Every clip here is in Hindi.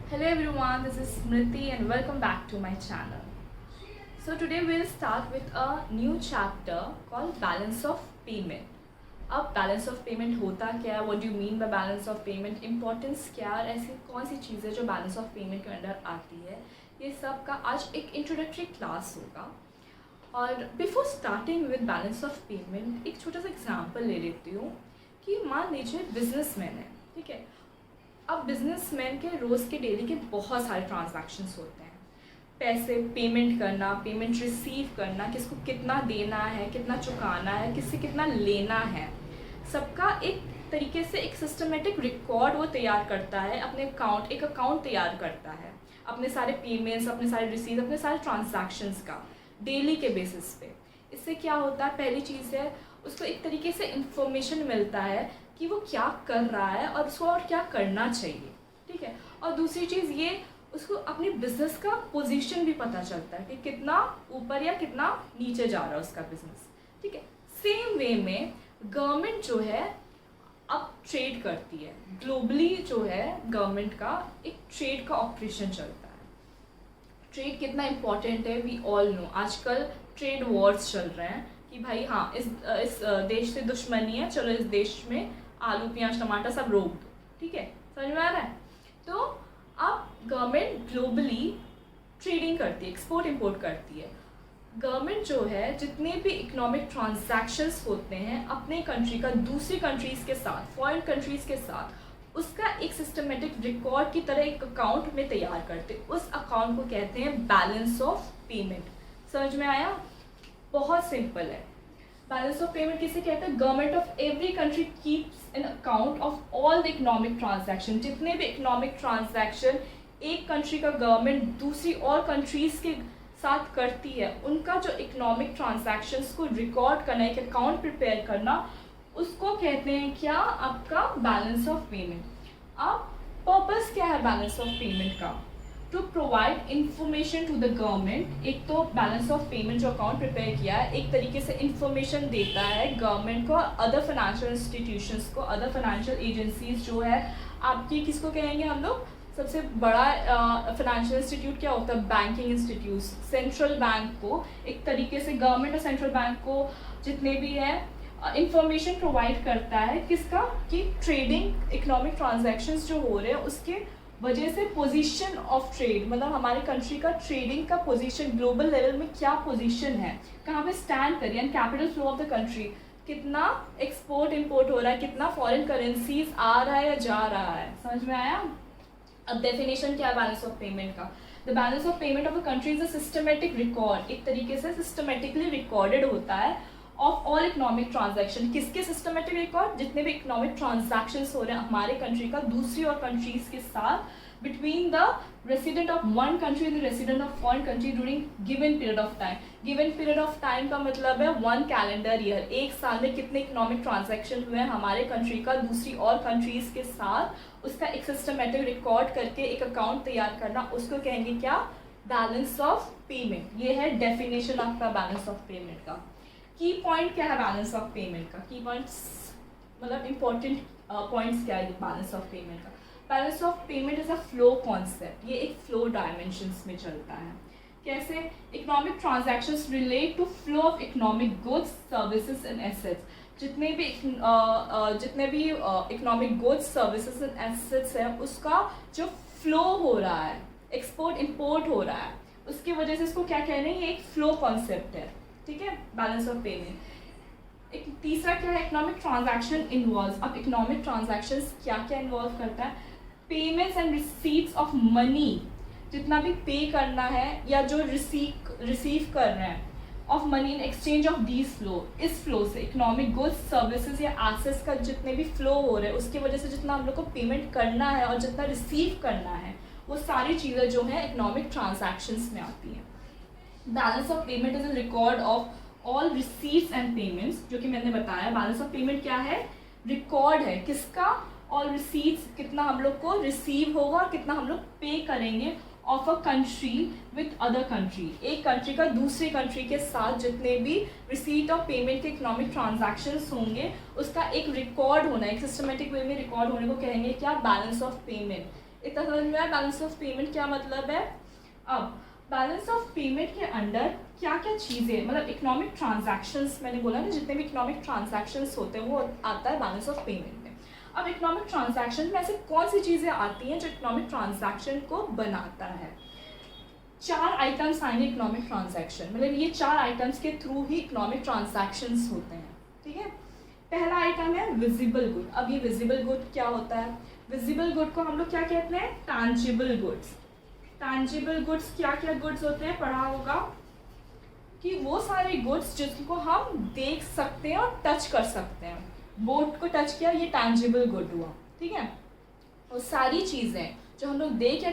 Hello everyone, this is Smriti and welcome back to my channel. So today we'll start with a new chapter called balance of payment. अब बैलेंस ऑफ पेमेंट होता क्या है, what do you mean by balance of payment, importance क्या और ऐसी कौन सी चीज़ें जो बैलेंस ऑफ पेमेंट के अंडर आती है, ये सब का आज एक इंट्रोडक्टरी क्लास होगा. और before starting with balance of payment एक छोटा सा एग्जांपल ले लेती हूँ कि मान लीजिए बिजनेसमैन है, ठीक है. अब बिजनेसमैन के रोज़ के डेली के बहुत सारे ट्रांजैक्शंस होते हैं. पैसे पेमेंट करना, पेमेंट रिसीव करना, किसको कितना देना है, कितना चुकाना है, किससे कितना लेना है, सबका एक तरीके से एक सिस्टमेटिक रिकॉर्ड वो तैयार करता है. अपने एक अकाउंट तैयार करता है अपने सारे पेमेंट्स, अपने सारे रिसीव, अपने सारे ट्रांजैक्शंस का डेली के बेसिस पे. इससे क्या होता है, पहली चीज़ है उसको एक तरीके से इंफॉर्मेशन मिलता है कि वो क्या कर रहा है और उसको और क्या करना चाहिए, ठीक है. और दूसरी चीज़ ये उसको अपनी बिजनेस का पोजीशन भी पता चलता है कि कितना ऊपर या कितना नीचे जा रहा है उसका बिजनेस, ठीक है. सेम वे में गवर्नमेंट जो है अब ट्रेड करती है. ग्लोबली जो है गवर्नमेंट का एक ट्रेड का ऑपरेशन चलता है. ट्रेड कितना इम्पोर्टेंट है वी ऑल नो. आजकल ट्रेड वॉर्स चल रहे हैं कि भाई हाँ इस देश से दुश्मनी है, चलो इस देश में आलू प्याज टमाटर सब रोक दो, ठीक है. समझ में आ रहा है. तो अब गवर्नमेंट ग्लोबली ट्रेडिंग करती है, एक्सपोर्ट इंपोर्ट करती है. गवर्नमेंट जो है जितने भी इकोनॉमिक ट्रांजैक्शंस होते हैं अपने कंट्री का दूसरी कंट्रीज़ के साथ, फॉरेन कंट्रीज़ के साथ, उसका एक सिस्टमेटिक रिकॉर्ड की तरह एक अकाउंट में तैयार करते. उस अकाउंट को कहते हैं बैलेंस ऑफ पेमेंट. समझ में आया. बहुत सिंपल है. बैलेंस ऑफ पेमेंट किसे कहते हैं. Government of every country keeps an account of all the economic transaction. जितने भी इकोनॉमिक ट्रांजैक्शन एक कंट्री का गवर्नमेंट दूसरी और कंट्रीज़ के साथ करती है, उनका जो इकोनॉमिक ट्रांजैक्शंस को रिकॉर्ड करना, एक अकाउंट प्रिपेयर करना, उसको कहते हैं क्या, आपका बैलेंस ऑफ पेमेंट. अब पर्पस क्या है बैलेंस ऑफ पेमेंट का. To provide information to the government. एक तो बैलेंस ऑफ पेमेंट जो अकाउंट प्रिपेयर किया है एक तरीके से इंफॉर्मेशन देता है गवर्नमेंट को और अदर फाइनेंशियल इंस्टीट्यूशंस को, अदर फाइनेंशियल एजेंसीज जो है आपकी, किसको कहेंगे हम लोग, सबसे बड़ा फाइनेंशियल इंस्टीट्यूट क्या होता है, बैंकिंग इंस्टीट्यूट. सेंट्रल बैंक को एक तरीके से गवर्नमेंट और सेंट्रल बैंक को जितने भी है इंफॉर्मेशन प्रोवाइड करता है किसका, कि ट्रेडिंग इकोनॉमिक ट्रांजैक्शंस जो हो रहे हैं उसके वजह से पोजीशन ऑफ ट्रेड, मतलब हमारे कंट्री का ट्रेडिंग का पोजीशन ग्लोबल लेवल में क्या पोजीशन है, कहाँ पे स्टैंड करिए, and capital flow of the country, कितना एक्सपोर्ट इंपोर्ट हो रहा है, कितना फॉरेन करेंसीज आ रहा है या जा रहा है. समझ में आया. अब डेफिनेशन क्या है बैलेंस ऑफ पेमेंट का. The balance of payment of a country is a systematic record. एक तरीके से सिस्टमेटिकली रिकॉर्डेड होता है ऑफ ऑल इकोनॉमिक ट्रांजैक्शन. किसके सिस्टमेटिक रिकॉर्ड, जितने भी इकोनॉमिक ट्रांजैक्शंस हो रहे हैं हमारे कंट्री का दूसरी और कंट्रीज के साथ, between the resident of one country and the resident of foreign country during given period of time. Given period of time का मतलब है 1 कैलेंडर ईयर. एक साल में कितने इकोनॉमिक ट्रांजैक्शन हुए हैं हमारे कंट्री का दूसरी और कंट्रीज के साथ, उसका एक सिस्टमेटिक रिकॉर्ड करके एक अकाउंट तैयार करना, उसको कहेंगे क्या, बैलेंस ऑफ पेमेंट. ये है डेफिनेशन आपका बैलेंस ऑफ पेमेंट का. की पॉइंट क्या है बैलेंस ऑफ पेमेंट का, की पॉइंट्स मतलब इंपॉर्टेंट पॉइंट्स क्या है बैलेंस ऑफ पेमेंट का. Balance of payment is a flow concept. ये एक फ्लो डायमेंशंस में चलता है. कैसे, economic transactions relate to flow of economic goods, services and assets. जितने भी economic goods, services and assets है उसका जो फ्लो हो रहा है, एक्सपोर्ट इंपोर्ट हो रहा है, उसकी वजह से इसको क्या कह रहे हैं, ये एक फ्लो कॉन्सेप्ट है, ठीक है, बैलेंस ऑफ पेमेंट. एक तीसरा क्या है, इकोनॉमिक ट्रांजैक्शन इन्वॉल्व. अब इकोनॉमिक ट्रांजैक्शंस क्या क्या इन्वॉल्व करता है, payments and receipts of money. जितना भी पे करना है या जो रिसीव कर रहे हैं of money in exchange of these flow. इस फ्लो से इकोनॉमिक गुड्स, सर्विसेज या एसेट्स का जितने भी फ्लो हो रहे हैं उसकी वजह से जितना हम लोग को पेमेंट करना है और जितना रिसीव करना है, वो सारी चीज़ें जो हैं इकोनॉमिक ट्रांजैक्शंस में आती हैं. Balance of payment is a record of all receipts and payments. जो कि मैंने बताया बैलेंस ऑफ पेमेंट क्या है, रिकॉर्ड है किसका, ऑल रिसीट्स, कितना हम लोग को रिसीव होगा, कितना हम लोग पे करेंगे of a country with other country. एक कंट्री का दूसरी कंट्री के साथ जितने भी रिसीट ऑफ पेमेंट के इकोनॉमिक ट्रांजैक्शंस होंगे उसका एक रिकॉर्ड होना है, एक सिस्टमेटिक वे में रिकॉर्ड होने को कहेंगे क्या, बैलेंस ऑफ पेमेंट. इतना समझ में आया बैलेंस ऑफ पेमेंट क्या मतलब है। अब बैलेंस ऑफ पेमेंट के अंडर क्या क्या चीज़ें, मतलब इकोनॉमिक ट्रांजैक्शंस, मैंने बोला ना जितने भी इकोनॉमिक ट्रांजैक्शंस होते हैं वो आता है बैलेंस ऑफ पेमेंट में। अब इकोनॉमिक ट्रांजैक्शन में ऐसे कौन सी चीज़ें आती हैं जो इकोनॉमिक ट्रांजैक्शन को बनाता है। 4 आइटम्स आएंगे इकोनॉमिक ट्रांजैक्शन, मतलब ये 4 आइटम्स के थ्रू ही इकोनॉमिक ट्रांजैक्शंस होते हैं, ठीक है। पहला आइटम है विजिबल गुड। अब ये विजिबल गुड क्या होता है, विजिबल गुड को हम लोग क्या कहते हैं, टैंजिबल गुड्स। टैंजिबल गुड्स क्या क्या गुड्स होते हैं, पढ़ा होगा कि वो सारे गुड्स जिसको हम देख सकते हैं और टच कर सकते हैं। बोर्ड को टच किया, ये टैंजिबल गुड हुआ, ठीक है। और सारी चीज़ें जो हम लोग देख या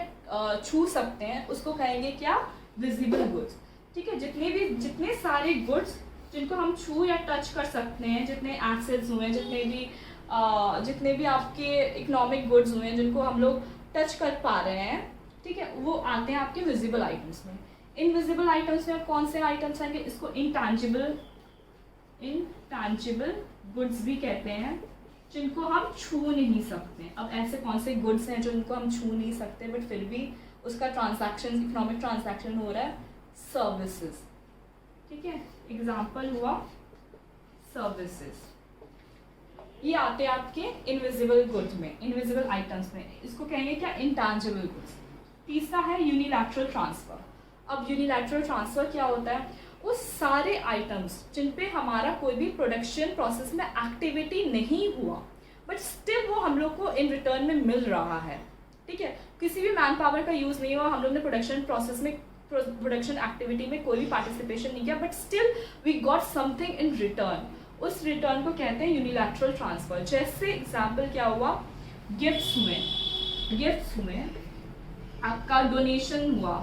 छू सकते हैं उसको कहेंगे क्या, विजिबल गुड्स, ठीक है। जितने सारे गुड्स जिनको हम छू या टच कर सकते हैं, जितने एसेट्स हुए, जितने भी आपके इकोनॉमिक गुड्स हुए हैं जिनको हम लोग टच कर पा रहे हैं, ठीक है, वो आते हैं आपके विजिबल आइटम्स में। इनविजिबल आइटम्स में कौन से आइटम्स आएंगे, इसको इनटैंजिबल गुड्स भी कहते हैं, जिनको हम छू नहीं सकते। अब ऐसे कौन से गुड्स हैं जो इनको हम छू नहीं सकते बट फिर भी उसका ट्रांजैक्शन, इकोनॉमिक ट्रांजैक्शन हो रहा है, सर्विसेज, ठीक है। एग्जाम्पल हुआ सर्विसेज, ये आते हैं आपके इनविजिबल गुड्स में, इनविजिबल आइटम्स में, इसको कहेंगे क्या, इंटैंजिबल गुड्स। तीसरा है यूनिलैटरल ट्रांसफ़र। अब यूनिलैटरल ट्रांसफ़र क्या होता है, वो सारे आइटम्स जिन पे हमारा कोई भी प्रोडक्शन प्रोसेस में एक्टिविटी नहीं हुआ बट स्टिल वो हम लोग को इन रिटर्न में मिल रहा है, ठीक है। किसी भी मैन पावर का यूज़ नहीं हुआ, हम लोग ने प्रोडक्शन प्रोसेस में, प्रोडक्शन एक्टिविटी में कोई भी पार्टिसिपेशन नहीं किया but still we got something in return, उस रिटर्न को कहते हैं यूनिलैटरल ट्रांसफ़र। जैसे एग्जाम्पल क्या हुआ, गिफ्ट्स हुए, आपका डोनेशन हुआ,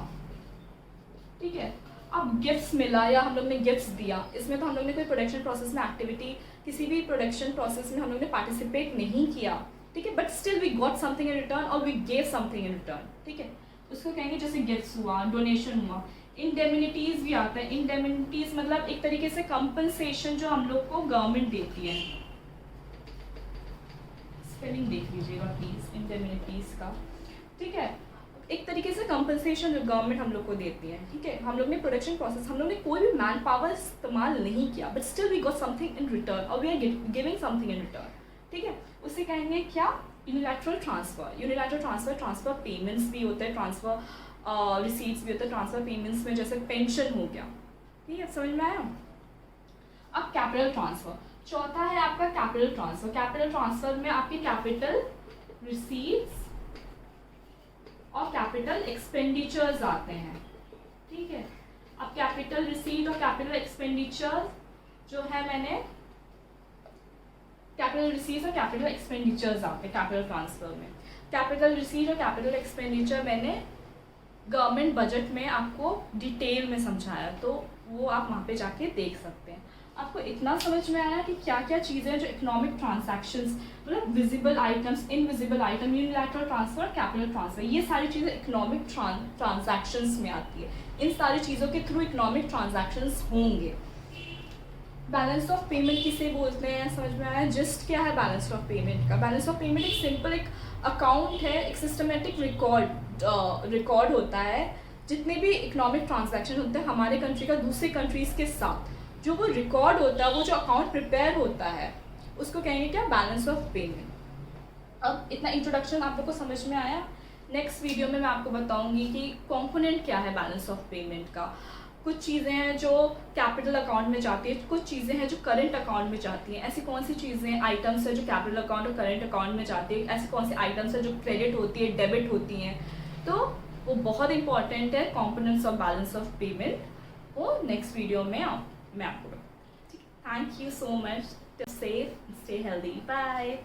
ठीक है। अब गिफ्ट्स मिला या हम लोग ने गिफ्ट्स दिया, इसमें तो हम लोग ने कोई प्रोडक्शन प्रोसेस में एक्टिविटी, किसी भी प्रोडक्शन प्रोसेस में हम लोग ने पार्टिसिपेट नहीं किया, ठीक है, but still we got something in return और we gave something in return, ठीक है, उसको कहेंगे जैसे गिफ्ट्स हुआ, डोनेशन हुआ। इंडेमिनिटीज़ भी आता है, इंडेमिनिटीज़ मतलब एक तरीके से कंपनसेशन जो हम लोग को गवर्नमेंट देती है, स्पेलिंग देख लीजिएगा प्लीज़ इंडेमिनिटीज़ का, ठीक है। एक तरीके से कंपनसेशन जो गवर्नमेंट हम लोग को देती है, ठीक है। हम लोग ने प्रोडक्शन प्रोसेस, हम लोग ने कोई भी मैन पावर इस्तेमाल नहीं किया but still we got something in return और we are giving something in return, ठीक है। उसे कहेंगे क्या, unilateral transfer. Unilateral transfer payments भी होते हैं, ट्रांसफ़र रिसीट्स भी होते हैं। ट्रांसफ़र पेमेंट्स में जैसे पेंशन हो गया, ठीक है, समझ में आया। अब कैपिटल ट्रांसफ़र, चौथा है आपका कैपिटल ट्रांसफ़र। कैपिटल ट्रांसफ़र में आपके कैपिटल रिसीट्स और कैपिटल एक्सपेंडिचर्स आते हैं, ठीक है। अब कैपिटल रिसीट और कैपिटल एक्सपेंडिचर जो है, मैंने कैपिटल रिसीट्स और कैपिटल एक्सपेंडिचर्स आते हैं कैपिटल ट्रांसफ़र में। कैपिटल रिसीट और कैपिटल एक्सपेंडिचर मैंने गवर्नमेंट बजट में आपको डिटेल में समझाया, तो वो आप वहाँ पे जाके देख सकते हैं। आपको इतना समझ में आया कि क्या क्या चीज़ें जो इकोनॉमिक ट्रांजैक्शंस, मतलब visible items, invisible item, unilateral transfer, capital transfer, ये सारी चीज़ें इकोनॉमिक ट्रांजैक्शंस में आती है। इन सारी चीज़ों के थ्रू इकोनॉमिक ट्रांजैक्शंस होंगे। बैलेंस ऑफ पेमेंट किसे बोलते हैं, समझ में आया। जिस्ट क्या है बैलेंस ऑफ पेमेंट का, बैलेंस ऑफ पेमेंट एक सिंपल एक अकाउंट है, एक सिस्टमेटिक रिकॉर्ड होता है जितने भी इकोनॉमिक ट्रांजैक्शन होते हैं हमारे कंट्री का दूसरे कंट्रीज़ के साथ, जो वो रिकॉर्ड होता है, वो जो अकाउंट प्रिपेयर होता है, उसको कहेंगे क्या, बैलेंस ऑफ पेमेंट। अब इतना इंट्रोडक्शन आप लोग को समझ में आया। नेक्स्ट वीडियो में मैं आपको बताऊंगी कि कंपोनेंट क्या है बैलेंस ऑफ पेमेंट का। कुछ चीज़ें हैं जो कैपिटल अकाउंट में जाती है, कुछ चीज़ें हैं जो करंट अकाउंट में जाती हैं। ऐसी कौन सी चीज़ें, आइटम्स है जो कैपिटल अकाउंट और करंट अकाउंट में जाती है, ऐसी कौन सी आइटम्स है जो क्रेडिट होती है, डेबिट होती हैं, तो वो बहुत इंपॉर्टेंट है components of balance of payment. वो नेक्स्ट वीडियो में मैं आपको, thank you so much, stay safe, stay healthy, bye.